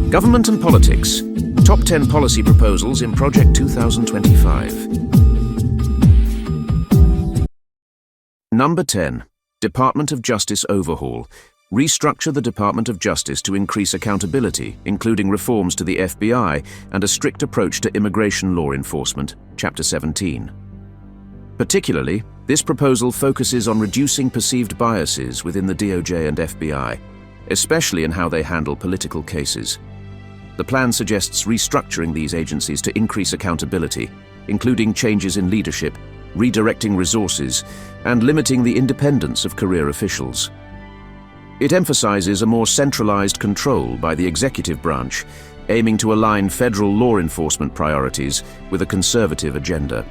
Government and Politics. Top 10 Policy Proposals in Project 2025. Number 10. Department of Justice Overhaul. Restructure the Department of Justice to increase accountability, including reforms to the FBI and a strict approach to immigration law enforcement, Chapter 17. Particularly, this proposal focuses on reducing perceived biases within the DOJ and FBI, especially in how they handle political cases. The plan suggests restructuring these agencies to increase accountability, including changes in leadership, redirecting resources, and limiting the independence of career officials. It emphasizes a more centralized control by the executive branch, aiming to align federal law enforcement priorities with a conservative agenda.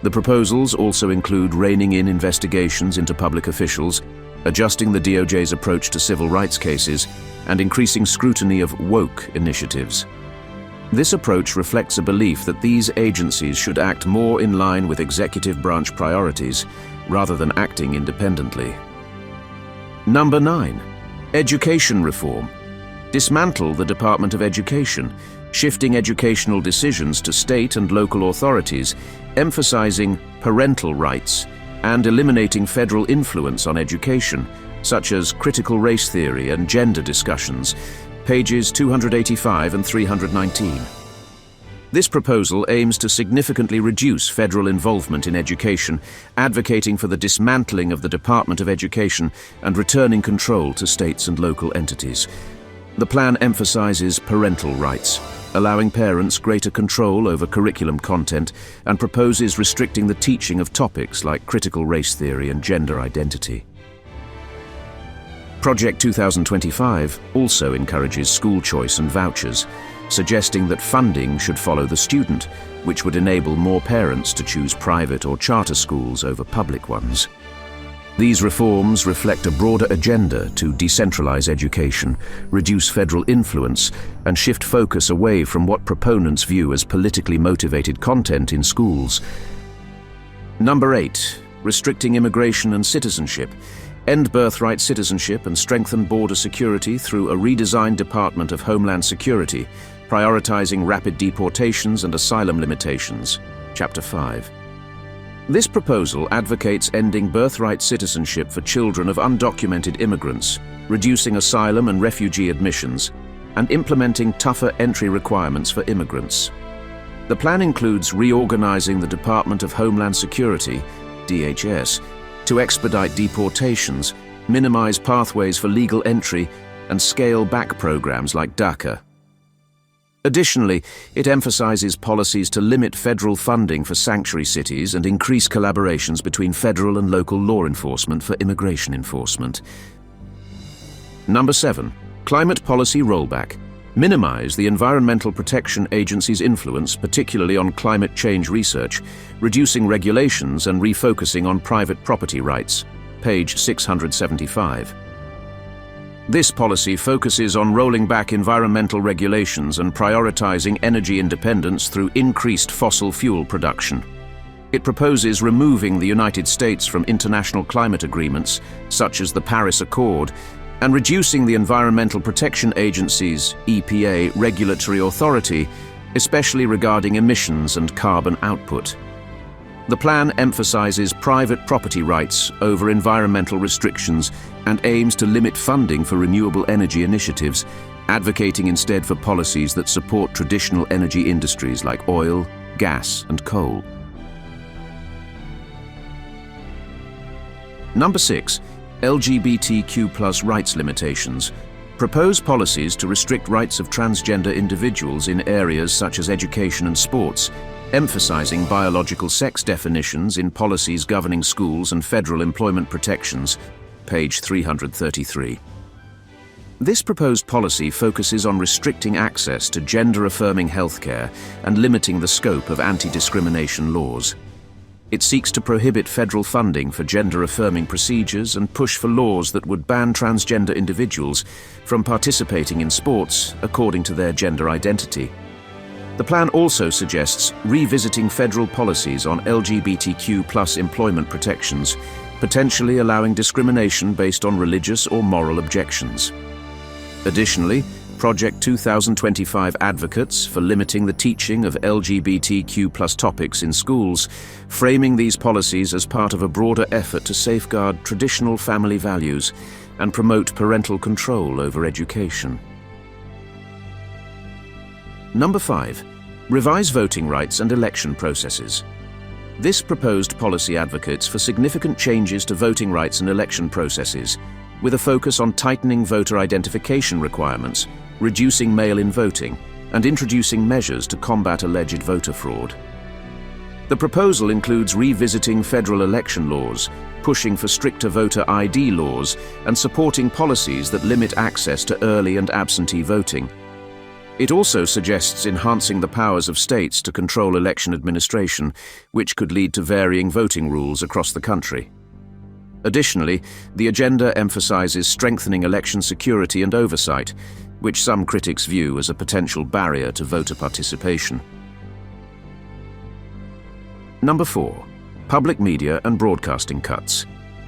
The proposals also include reining in investigations into public officials, adjusting the DOJ's approach to civil rights cases, and increasing scrutiny of woke initiatives. This approach reflects a belief that these agencies should act more in line with executive branch priorities, rather than acting independently. Number 9. Education reform. Dismantle the Department of Education, shifting educational decisions to state and local authorities, emphasizing parental rights, and eliminating federal influence on education, such as critical race theory and gender discussions, pages 285 and 319. This proposal aims to significantly reduce federal involvement in education, advocating for the dismantling of the Department of Education and returning control to states and local entities. The plan emphasizes parental rights, allowing parents greater control over curriculum content, and proposes restricting the teaching of topics like critical race theory and gender identity. Project 2025 also encourages school choice and vouchers, suggesting that funding should follow the student, which would enable more parents to choose private or charter schools over public ones. These reforms reflect a broader agenda to decentralize education, reduce federal influence, and shift focus away from what proponents view as politically motivated content in schools. Number 8. Restricting immigration and citizenship. End birthright citizenship and strengthen border security through a redesigned Department of Homeland Security, prioritizing rapid deportations and asylum limitations, Chapter 5. This proposal advocates ending birthright citizenship for children of undocumented immigrants, reducing asylum and refugee admissions, and implementing tougher entry requirements for immigrants. The plan includes reorganizing the Department of Homeland Security, DHS, to expedite deportations, minimize pathways for legal entry, and scale back programs like DACA. Additionally, it emphasizes policies to limit federal funding for sanctuary cities and increase collaborations between federal and local law enforcement for immigration enforcement. Number 7. Climate policy rollback. Minimize the Environmental Protection Agency's influence, particularly on climate change research, reducing regulations and refocusing on private property rights, page 675. This policy focuses on rolling back environmental regulations and prioritizing energy independence through increased fossil fuel production. It proposes removing the United States from international climate agreements, such as the Paris Accord, and reducing the Environmental Protection Agency's (EPA) regulatory authority, especially regarding emissions and carbon output. The plan emphasizes private property rights over environmental restrictions and aims to limit funding for renewable energy initiatives, advocating instead for policies that support traditional energy industries like oil, gas, and coal. Number 6. LGBTQ+ rights limitations. Propose policies to restrict rights of transgender individuals in areas such as education and sports, emphasizing biological sex definitions in policies governing schools and federal employment protections, page 333. This proposed policy focuses on restricting access to gender-affirming healthcare and limiting the scope of anti-discrimination laws. It seeks to prohibit federal funding for gender-affirming procedures and push for laws that would ban transgender individuals from participating in sports according to their gender identity. The plan also suggests revisiting federal policies on LGBTQ+ employment protections, potentially allowing discrimination based on religious or moral objections. Additionally, Project 2025 advocates for limiting the teaching of LGBTQ+ topics in schools, framing these policies as part of a broader effort to safeguard traditional family values and promote parental control over education. Number 5. Revise voting rights and election processes. This proposed policy advocates for significant changes to voting rights and election processes, with a focus on tightening voter identification requirements, reducing mail-in voting, and introducing measures to combat alleged voter fraud. The proposal includes revisiting federal election laws, pushing for stricter voter ID laws, and supporting policies that limit access to early and absentee voting. It also suggests enhancing the powers of states to control election administration, which could lead to varying voting rules across the country. Additionally, the agenda emphasizes strengthening election security and oversight, which some critics view as a potential barrier to voter participation. Number 4. Public media and broadcasting cuts.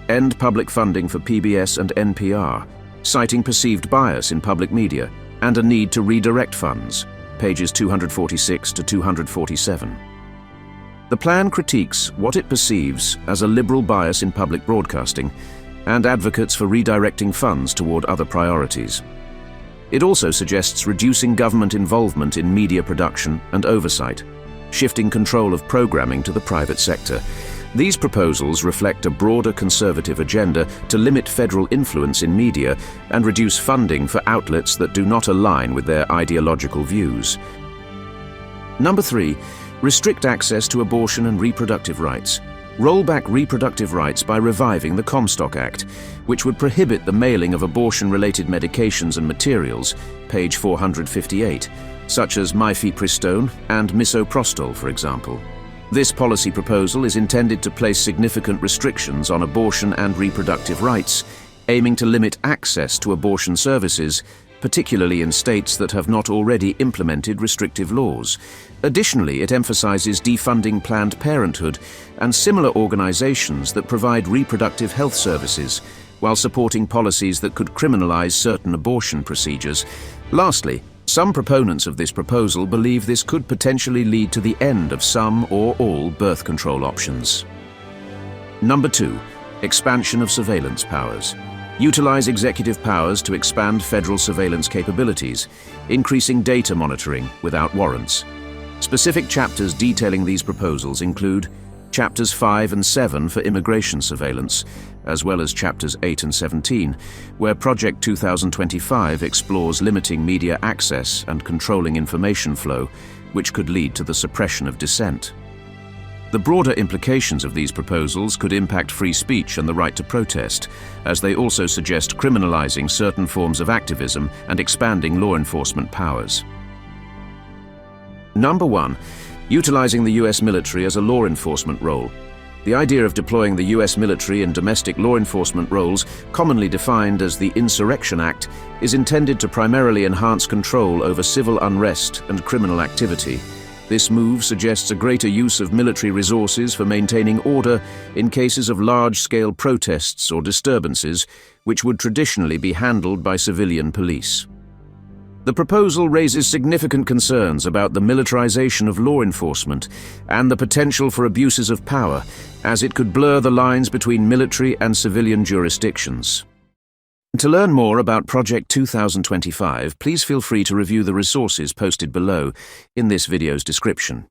End public funding for PBS and NPR, citing perceived bias in public media and a need to redirect funds, pages 246 to 247. The plan critiques what it perceives as a liberal bias in public broadcasting and advocates for redirecting funds toward other priorities. It also suggests reducing government involvement in media production and oversight, shifting control of programming to the private sector. These proposals reflect a broader conservative agenda to limit federal influence in media and reduce funding for outlets that do not align with their ideological views. Number 3. Restrict access to abortion and reproductive rights. Roll back reproductive rights by reviving the Comstock Act, which would prohibit the mailing of abortion-related medications and materials, page 458, such as mifepristone and misoprostol, for example. This policy proposal is intended to place significant restrictions on abortion and reproductive rights, aiming to limit access to abortion services, particularly in states that have not already implemented restrictive laws. Additionally, it emphasizes defunding Planned Parenthood and similar organizations that provide reproductive health services, while supporting policies that could criminalize certain abortion procedures. Lastly, some proponents of this proposal believe this could potentially lead to the end of some or all birth control options. Number 2. Expansion of surveillance powers. Utilize executive powers to expand federal surveillance capabilities, increasing data monitoring without warrants. Specific chapters detailing these proposals include Chapters 5 and 7 for immigration surveillance, as well as Chapters 8 and 17, where Project 2025 explores limiting media access and controlling information flow, which could lead to the suppression of dissent. The broader implications of these proposals could impact free speech and the right to protest, as they also suggest criminalizing certain forms of activism and expanding law enforcement powers. Number 1. Utilizing the U.S. military as a law enforcement role. The idea of deploying the U.S. military in domestic law enforcement roles, commonly defined as the Insurrection Act, is intended to primarily enhance control over civil unrest and criminal activity. This move suggests a greater use of military resources for maintaining order in cases of large-scale protests or disturbances, which would traditionally be handled by civilian police. The proposal raises significant concerns about the militarization of law enforcement and the potential for abuses of power, as it could blur the lines between military and civilian jurisdictions. To learn more about Project 2025, please feel free to review the resources posted below in this video's description.